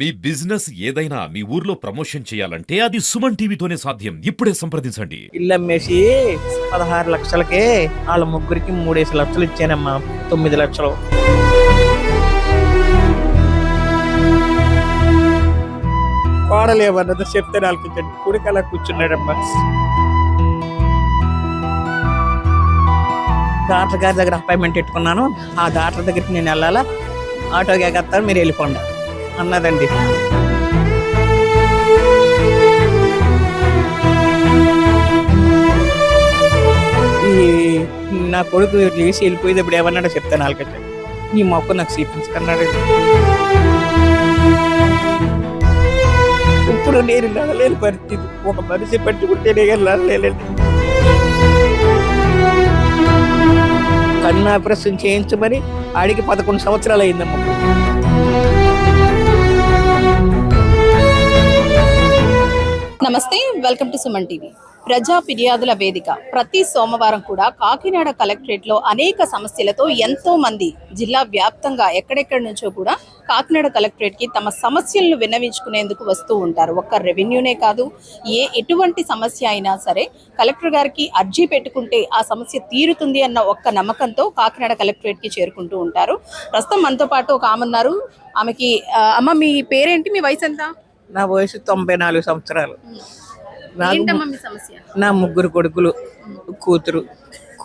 మీ business ఏదైనా మీ ఊర్లో promotion చేయాలంటే అది సుమన్ టీవీతోనే సాధ్యం. ఇప్పుడే సంప్రదించండి. ఇల్లు అమ్మేసి 16 లక్షలకే వాళ్ళ ముగ్గురికి 3 లక్షలు ఇచ్చానమ్మా. 9 లక్షలు. కోడలేమన్నదో చెప్తే ఆలకించండి. కొడుకు అలా కూర్చున్నాడమ్మా. డాక్టర్ గారి దగ్గర అపాయింట్మెంట్ పెట్టుకున్నాను. ఆ డాక్టర్ దగ్గరికి నేను వెళ్ళాలా, ఆటోకి ఎగత్తాను, మీరు వెళ్ళిపోండి అన్నదండి. నా కొడుకు లేచి వెళ్ళిపోయేది ఇప్పుడు ఏమన్నాడో చెప్తాను వాళ్ళకి. నీ మొక్క నాకు చూపించుకున్నాడు. ఇప్పుడు నేను నడలేని పరిస్థితి. ఒక మనిషి పట్టుకుంటే నేను నడలేనండి. కన్ను ఆపరేషన్ చేయించమని ఆడికి 11 సంవత్సరాలు అయిందమ్మా. నమస్తే, వెల్కమ్ టు సుమన్ టీవీ. ప్రజా ఫిర్యాదుల వేదిక ప్రతి సోమవారం కూడా కాకినాడ కలెక్టరేట్లో అనేక సమస్యలతో ఎంతో మంది జిల్లా వ్యాప్తంగా ఎక్కడెక్కడి నుంచో కూడా కాకినాడ కలెక్టరేట్కి తమ సమస్యలను విన్నవించుకునేందుకు వస్తూ ఉంటారు. ఒక్క రెవెన్యూనే కాదు, ఎటువంటి సమస్య అయినా సరే కలెక్టర్ గారికి అర్జీ పెట్టుకుంటే ఆ సమస్య తీరుతుంది అన్న ఒక్క నమ్మకంతో కాకినాడ కలెక్టరేట్కి చేరుకుంటూ ఉంటారు. ప్రస్తుతం మనతో పాటు ఒక ఆమె ఉన్నారు. ఆమెకి అమ్మ, మీ పేరేంటి, మీ వయసు ఎంత? నా వయసు 94 సంవత్సరాలు. నా 3 కొడుకులు,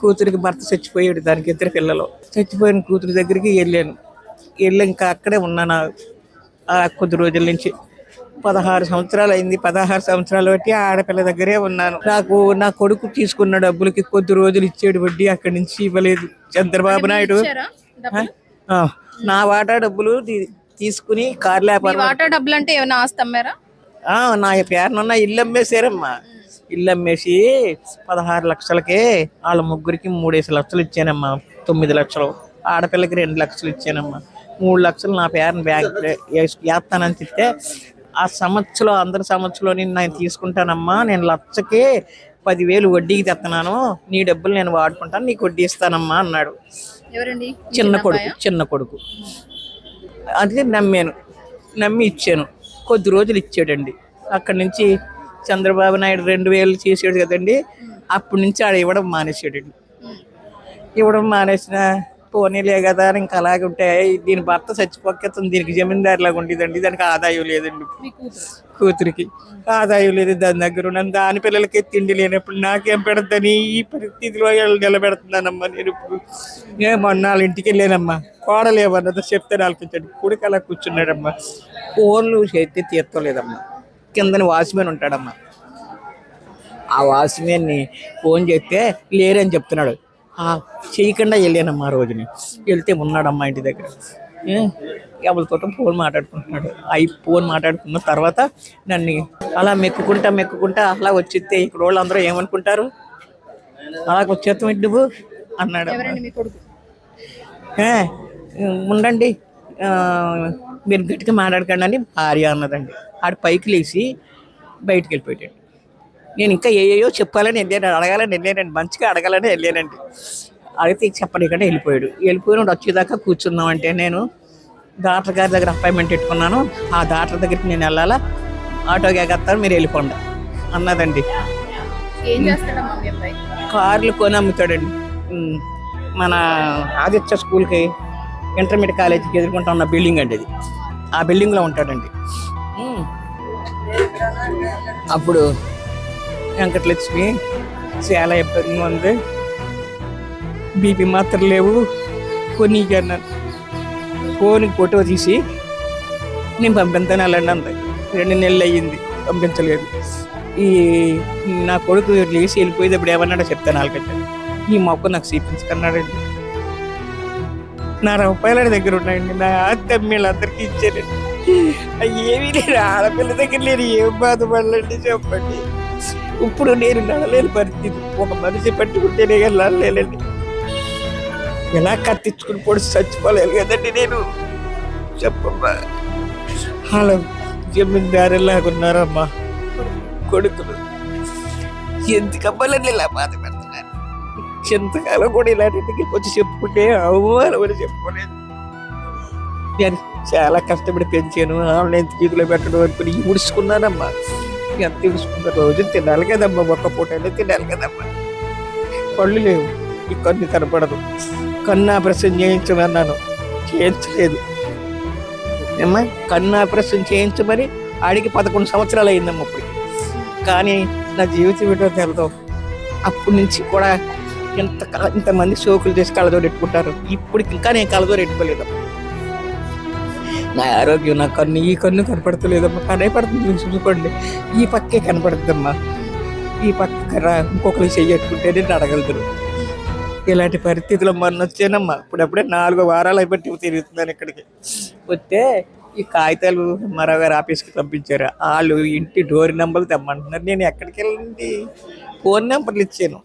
కూతురికి భర్త చచ్చిపోయాడు. దానికి 2 పిల్లలు. చచ్చిపోయిన కూతురు దగ్గరికి వెళ్ళి ఇంకా అక్కడే ఉన్నాను కొద్ది రోజుల నుంచి. 16 సంవత్సరాలు అయింది. 16 సంవత్సరాలు బట్టి ఆడపిల్ల దగ్గరే ఉన్నాను. నా కొడుకు తీసుకున్న డబ్బులకి కొద్ది రోజులు ఇచ్చేడు వడ్డీ అక్కడి నుంచి ఇవ్వలేదు చంద్రబాబు నాయుడు. నా వాటా డబ్బులు తీసుకుని కార్ వ్యాపారం. వాటా డబ్బులు అంటే ఏమైనా ఆస్తి అమ్మారా? నా పేరునున్న ఇల్లు అమ్మేశారమ్మా. ఇల్లు అమ్మేసి 16 లక్షలకే వాళ్ళ ముగ్గురికి 3 లక్షలు ఇచ్చానమ్మా. 9 లక్షలు. ఆడపిల్లకి 2 లక్షలు ఇచ్చానమ్మా. 3 లక్షలు నా పేరుని బ్యాంక్ వేస్తానని చెప్తే, ఆ సంవత్సరం అందరి సంవత్సరంలో నేను తీసుకుంటానమ్మా, నేను లక్షకి 10,000 వడ్డీకి తెస్తున్నాను, నీ డబ్బులు నేను వాడుకుంటాను, నీకు వడ్డీ ఇస్తానమ్మా అన్నాడు. చిన్న కొడుకు. అందుకే నమ్మి ఇచ్చాను. కొద్ది రోజులు ఇచ్చాడండి. అక్కడి నుంచి చంద్రబాబు నాయుడు 2,000 చేసాడు కదండి. అప్పటి నుంచి ఆడ ఇవ్వడం మానేసాడండి. ఇవ్వడం మానేసిన పోనీలే కదా అని ఇంకా అలాగే ఉంటాయి. దీని భర్త చచ్చిపోకేస్తుంది. దీనికి జమీందారులాగా ఉండేదండి. దానికి ఆదాయం లేదండి. కూతురికి ఆదాయం లేదు. దాని దగ్గర ఉన్నాను. దాని పిల్లలకి తిండి లేనప్పుడు నాకేం పెడతాని ఈ పరిస్థితిలో నిలబెడుతున్నానమ్మా. నేను ఇప్పుడు మొన్న వాళ్ళ ఇంటికి వెళ్ళానమ్మా. కోడలేమన్నదో చెప్తే ఆలకించండి. కొడుకు అలా కూర్చున్నాడమ్మా. ఫోన్లు చేస్తే తీర్చలేదమ్మా. కిందని వాచ్మెన్ ఉంటాడమ్మా. ఆ వాచ్మెన్ని ఫోన్ చేస్తే లేరని చెప్తున్నాడు. చేయకుండా వెళ్ళానమ్మా. ఆ రోజుని వెళ్తే ఉన్నాడమ్మా ఇంటి దగ్గర. ఎవరితో ఫోన్ మాట్లాడుకుంటున్నాడు. ఫోన్ మాట్లాడుకున్న తర్వాత నన్ను అలా మెక్కుకుంటా అలా వచ్చితే ఇక్కడ వాళ్ళు అందరూ ఏమనుకుంటారు, అలా వచ్చేస్తాం నువ్వు అన్నాడు. ఉండండి, మీరు గట్టిగా మాట్లాడకండి అని భార్య అన్నదండి. ఆడు పైకి లేచి బయటికి వెళ్ళిపోయాడు. నేను ఇంకా ఏయో చెప్పాలని వెళ్ళాను, అడగాలని వెళ్ళానండి, మంచిగా అడగాలని వెళ్ళానండి. అడిగితే చెప్పలేకుండా వెళ్ళిపోయిన వచ్చేదాకా కూర్చుందామంటే నేను డాక్టర్ గారి దగ్గర అపాయింట్మెంట్ పెట్టుకున్నాను. ఆ డాక్టర్ దగ్గరికి నేను వెళ్ళాలా, ఆటోకి ఎగత్తాను, మీరు వెళ్ళిపోండి అన్నదండి. కార్లు కొని అమ్ముతాడండి. మన ఆదిత్య స్కూల్కి, ఇంటర్మీడియట్ కాలేజీకి ఎదుర్కొంటా ఉన్న బిల్డింగ్ అండి అది. ఆ బిల్డింగ్లో ఉంటాడండి. అప్పుడు వెంకటలక్ష్మి చాలా ఇబ్బందిగా ఉంది, బీపీ మాత్రం లేవు, కొన్ని అన్నాను. ఫోన్కి ఫోటో తీసి నేను పంపించాను వెళ్ళండి అంది. 2 నెలలు అయ్యింది, పంపించలేదు. నా కొడుకు లేచి వెళ్ళిపోయేది ఇప్పుడు ఏమన్నాడో చెప్తాను వాళ్ళకి. నీ మొక్క నాకు చూపించుకున్నాడండి. నా రూపాయల దగ్గర ఉన్నాయండి. నా తమ్మిళ్ళందరికీ ఇచ్చానండి. ఏమీ లేదు. ఆడపిల్ల దగ్గర నేను ఏం బాధపడలేండి చెప్పండి. ఇప్పుడు నేను నడలేని పరిస్థితి. ఒక మనిషి పట్టుకుంటే నేను నడలేనండి. ఎలా కత్తించుకుని పొడి చచ్చిపోలేదు కదండి నేను చెప్పమ్మా. అలా జమీందారులాగా ఉన్నారమ్మా కొడుకులు. ఎందుకమ్మాలని ఇలా బాధ పెడుతున్నారు. చింతకాలం కూడా ఇలాంటి వచ్చి చెప్పుకుంటే అవమానం అని చెప్పుకోలేదు. చాలా కష్టపడి పెంచాను, ఆన్లైన్ ఫీజులో పెట్టడం అనుకుని ఉడుచుకున్నానమ్మా. ఎంత ఉడుచుకున్న రోజు తినాలి కదమ్మా, ఒక్క పూటైనా తినాలి కదమ్మా. పళ్ళు లేవు, ఈ కన్ను కనపడదు. కన్ను ఆపరేషన్ చేయించమన్నాను, చేయించలేదు అమ్మా. కన్ను ఆపరేషన్ చేయించమని ఆడికి 11 సంవత్సరాలు అయిందమ్మా ఇప్పుడు. కానీ నా జీవితం ఏంటో తెలదు. అప్పటి నుంచి కూడా ఇంతమంది సోకులు చేసి కళ్ళజోడు పెట్టుకుంటారు, ఇప్పుడు ఇంకా నేను కళ్ళజోడు పెట్టుకోలేదు. నా ఆరోగ్యం, నా కన్ను, ఈ కన్ను కనపడతలేదమ్మా. కనపడుతుంది చూసుకోండి, ఈ పక్కే కనపడుతుందమ్మా. ఈ పక్క ఇంకొకరు చెయ్యట్టుకుంటే నేను అడగలుగుతాను. ఇలాంటి పరిస్థితుల్లో మొన్న వచ్చానమ్మా. ఇప్పుడప్పుడే 4 వారాలు అయిపోయి తిరుగుతున్నాను ఇక్కడికి. వస్తే ఈ కాగితాలు మరో గారు ఆఫీస్కి పంపించారు. వాళ్ళు ఇంటి డోర్ నెంబర్లు తెమ్మంటున్నారు. నేను ఎక్కడికి వెళ్ళండి, ఫోన్ నెంబర్లు ఇచ్చాను.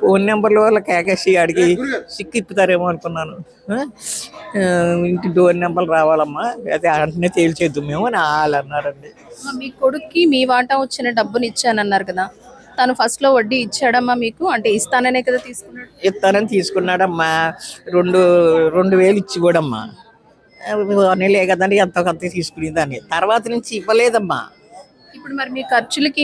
ఫోన్ నెంబర్ల వల్ల కేకేసి అడిగి సిక్కిప్పుతారేమో అనుకున్నాను. ఇంటి డోర్ నెంబర్లు రావాలమ్మా, అయితే వెంటనే తేల్చేద్దు మేము అని వాళ్ళు అన్నారండి. మీ కొడుక్కి మీ వాటా వచ్చిన డబ్బుని ఇచ్చానన్నారు కదా, తను ఫస్ట్ లో వడ్డీ ఇచ్చాడమ్మా మీకు? అంటే ఇస్తాననే కదా తీసుకున్నాడు? ఇస్తానని తీసుకున్నాడమ్మా. 2,000 ఇచ్చి కూడా అమ్మా, నెలే కదండి ఎంతో కొంత తీసుకునేదాన్ని. తర్వాత నుంచి ఇవ్వలేదమ్మా. ఇప్పుడు మరి మీ ఖర్చులకి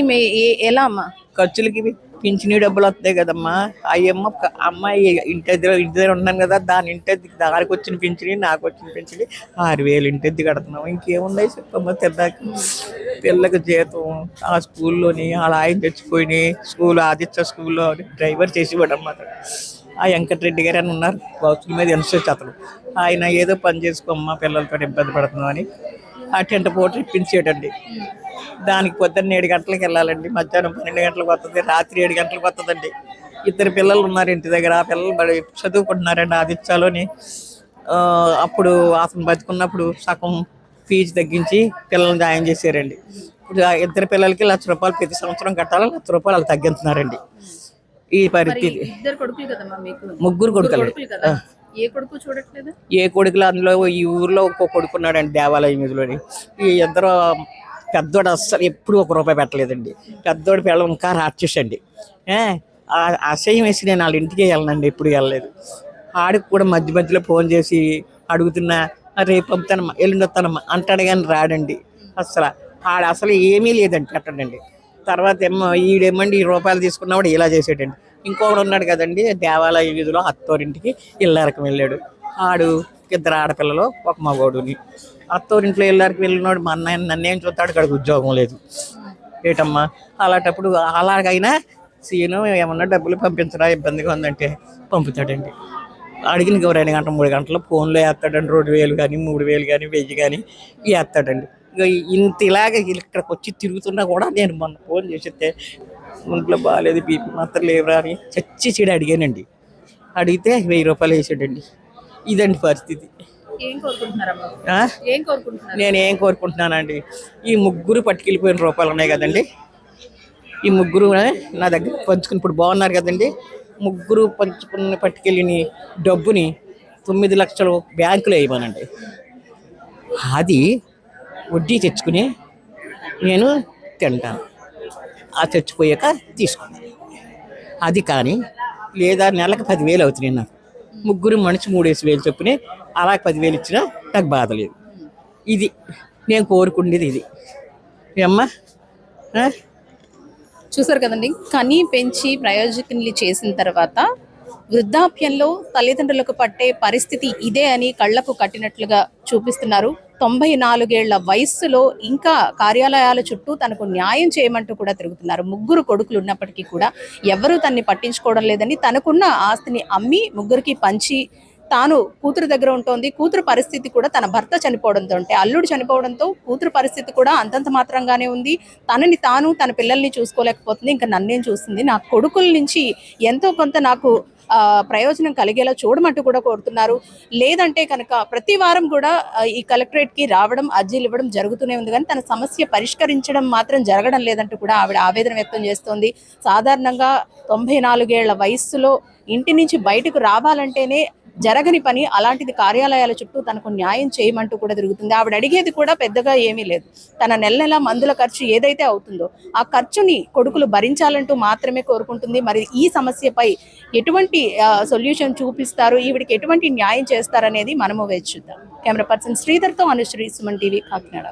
ఎలా అమ్మా? ఖర్చులకి పింఛనీ డబ్బులు వస్తాయి కదమ్మా. అయ్యమ్మ అమ్మాయి ఇంటి దగ్గర ఉన్నాను కదా, దానికి వచ్చిన పింఛనీ, నాకు వచ్చిన పింఛనీ 6,000 ఇంటి కడుతున్నాం. ఇంకేమున్నాయి చెప్పమ్మా తిన్నాక. పిల్లకి జీతం, ఆ స్కూల్లోని అలా ఆయన తెచ్చిపోయినాయి. ఆదిత్య స్కూల్లో డ్రైవర్ చేసేవాడమ్మా. ఆ వెంకటరెడ్డి గారు అని ఉన్నారు, బస్సుల మీద ఇన్సూరెన్స్ అతను. ఆయన ఏదో పని చేసుకోమ్మా, పిల్లలతో ఇబ్బంది పడుతున్నామని ఆ టెంట పూట ఇప్పించేటండి. దానికి పొద్దున్న 7 గంటలకు వెళ్ళాలండి, మధ్యాహ్నం 12 గంటలకు వస్తుంది, రాత్రి 7 గంటలకు వస్తుందండి. 2 పిల్లలు ఉన్నారు ఇంటి దగ్గర. ఆ పిల్లలు బడి చదువుకుంటున్నారండి ఆదిత్యలోని. అప్పుడు అతను బతుకున్నప్పుడు సగం ఫీజు తగ్గించి పిల్లల్ని జాయిన్ చేశారండి. ఇప్పుడు 2 పిల్లలకి ₹1,00,000 ప్రతి సంవత్సరం కట్టాలి, ₹1,00,000 వాళ్ళు తగ్గించున్నారండి. ఈ పరిస్థితి. 2 కొడుకులు కదమ్మా మీకు? 3 కొడుకులు. ఏ కొడుకు చూడట్లేదు? ఏ కొడుకులు అందులో ఈ ఊర్లో ఒక్కో కొడుకున్నాడండి దేవాలయం మీదలోని. ఈ ఇద్దరు పెద్దోడు అస్సలు ఎప్పుడు ₹1 పెట్టలేదండి. పెద్దోడు పిల్లలు ఇంకా రాక్షసండి. అసహ్యం వేసి నేను వాళ్ళ ఇంటికి వెళ్ళనండి, ఎప్పుడు వెళ్ళలేదు. ఆడికి కూడా మధ్య మధ్యలో ఫోన్ చేసి అడుగుతున్నా, రేపు పంపుతానమ్మా, ఎల్లుండి వస్తానమ్మా అంటాడు కానీ రాడండి అసలు. అసలు ఏమీ లేదండి పెట్టడండి. తర్వాత ఈడేమండి ₹1 తీసుకున్నవాడు ఇలా చేసాడండి. ఇంకొకడు ఉన్నాడు కదండి దేవాలయ వీధిలో అత్తోరింటికి ఇళ్ళారకం వెళ్ళాడు. ఆడు 2 ఆడపిల్లలు, 1 మగోడుని. అత్తోరింట్లో ఇళ్ళారికి వెళ్ళినాడు. మా అన్నయ్య నన్నేం చూస్తాడు, అక్కడికి ఉద్యోగం లేదు. ఏటమ్మా అలాంటప్పుడు అలాగైనా సీను ఏమన్నా డబ్బులు పంపించరా, ఇబ్బందిగా ఉందంటే పంపుతాడండి. అడిగిన 2 గంటలు 3 గంటలు ఫోన్లో వేస్తాడండి. 2,000 కానీ 3,000 కానీ 1,000 కానీ వేస్తాడండి. ఇక ఇలాగ ఇక్కడికి వచ్చి తిరుగుతున్నా కూడా నేను మొన్న ఫోన్ చేసితే ఒంట్లో బాగాలేదు, బీపీ మాత్రం లేవరా అని చచ్చి అడిగానండి. అడిగితే ₹1,000 వేసాడండి. ఇదండి పరిస్థితి. నేనేం కోరుకుంటున్నానండి, ఈ 3 పట్టుకెళ్ళిపోయిన రూపాయలు ఉన్నాయి కదండి, ఈ 3 నా దగ్గర పంచుకుని ఇప్పుడు బాగున్నారు కదండి. 3 పంచుకుని పట్టుకెళ్ళిన డబ్బుని 9 లక్షలు బ్యాంకులో వేయమనండి. అది వడ్డీ తెచ్చుకుని నేను తింటాను. ఆ తెచ్చిపోయాక తీసుకున్నాను. అది కానీ లేదా నెలకు 10,000 అవుతున్నాయి నాకు. 3 మనిషి 3,000 చొప్పునే అలా 10,000 ఇచ్చినా నాకు బాధ లేదు. ఇది నేను కోరుకునేది. ఇది ఏమ్మా చూసారు కదండి, కని పెంచి ప్రయోజకుల్ని చేసిన తర్వాత వృద్ధాప్యంలో తల్లిదండ్రులకు పట్టే పరిస్థితి ఇదే అని కళ్లకు కట్టినట్లుగా చూపిస్తున్నారు. 94 ఏళ్ల వయస్సులో ఇంకా కార్యాలయాల చుట్టూ తనకు న్యాయం చేయమంటూ కూడా తిరుగుతున్నారు. 3 కొడుకులు ఉన్నప్పటికీ కూడా ఎవరూ తన్ని పట్టించుకోవడం లేదని, తనకున్న ఆస్తిని అమ్మి 3కి పంచి తాను కూతురు దగ్గర ఉంటుంది. కూతురు పరిస్థితి కూడా తన భర్త చనిపోవడంతో, అంటే అల్లుడు చనిపోవడంతో కూతురు పరిస్థితి కూడా అంతంత మాత్రంగానే ఉంది. తనని తాను తన పిల్లల్ని చూసుకోలేకపోతుంది, ఇంకా నన్నేం చూస్తుంది. నా కొడుకుల నుంచి ఎంతో కొంత నాకు ప్రయోజనం కలిగేలా చూడమంటూ కూడా కోరుతున్నారు. లేదంటే కనుక ప్రతి వారం కూడా ఈ కలెక్టరేట్కి రావడం, అర్జీలు ఇవ్వడం జరుగుతూనే ఉంది, కానీ తన సమస్య పరిష్కరించడం మాత్రం జరగడం లేదంటూ కూడా ఆవిడ ఆవేదన వ్యక్తం చేస్తోంది. సాధారణంగా 94 ఏళ్ల వయస్సులో ఇంటి నుంచి బయటకు రావాలంటేనే జరగని పని అలాంటిది కార్యాలయాల చుట్టూ తనకు న్యాయం చేయమంటూ కూడా తిరుగుతుంది. ఆవిడ అడిగేది కూడా పెద్దగా ఏమీ లేదు. తన నెల మందుల ఖర్చు ఏదైతే అవుతుందో ఆ ఖర్చుని కొడుకులు భరించాలంటూ మాత్రమే కోరుకుంటుంది. మరి ఈ సమస్యపై ఎటువంటి సొల్యూషన్ చూపిస్తారు, ఈవిడికి ఎటువంటి న్యాయం చేస్తారనేది మనము వేచి చూద్దాం. కెమెరా పర్సన్ శ్రీధర్తో అనుశ్రీ, సుమన్ టీవీ, కాకినాడ.